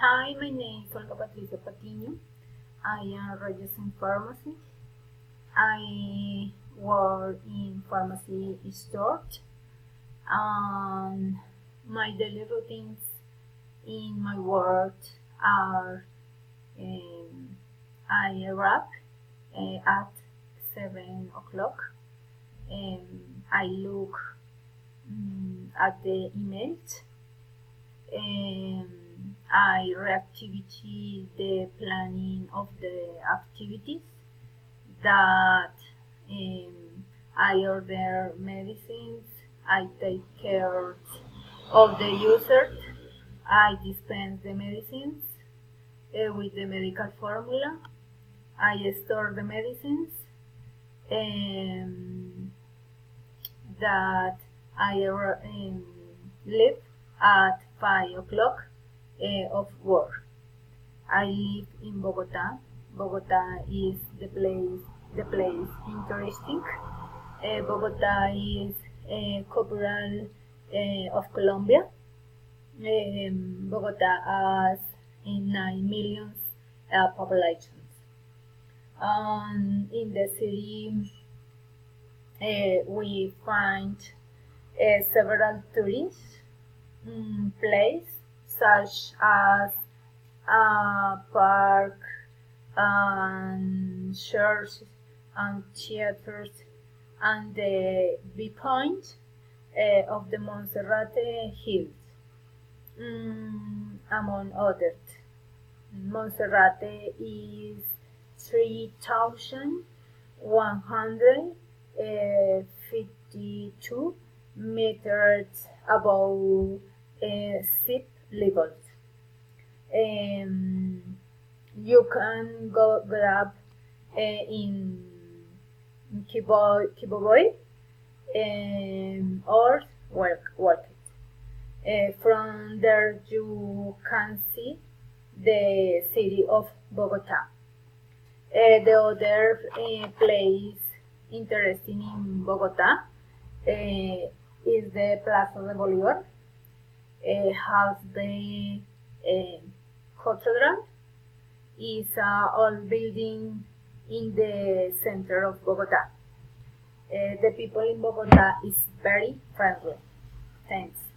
Hi, my name is Olga Patricia Patiño. I am registered in pharmacy. I work in pharmacy store, and my daily routines in my work are I arrive at 7 o'clock. I look at the emails. I reactivity the planning of the activities that I order medicines, I take care of the user, I dispense the medicines with the medical formula, I store the medicines that I leave at 5 o'clock of work. I live in Bogota. Bogota is the place interesting. Bogota is a capital of Colombia. Bogota has 9 million populations. In the city, we find several tourist places such as park and churches and theaters and the viewpoint of the Monserrate Hills, among others. Monserrate is 3,152 meters above sea level. You can go grab in Kiboboy or walk it. From there you can see the city of Bogota. The other place interesting in Bogota is the Plaza de Bolívar. Has the cathedral. Is an old building in the center of Bogota. The people in Bogota is very friendly. Thanks.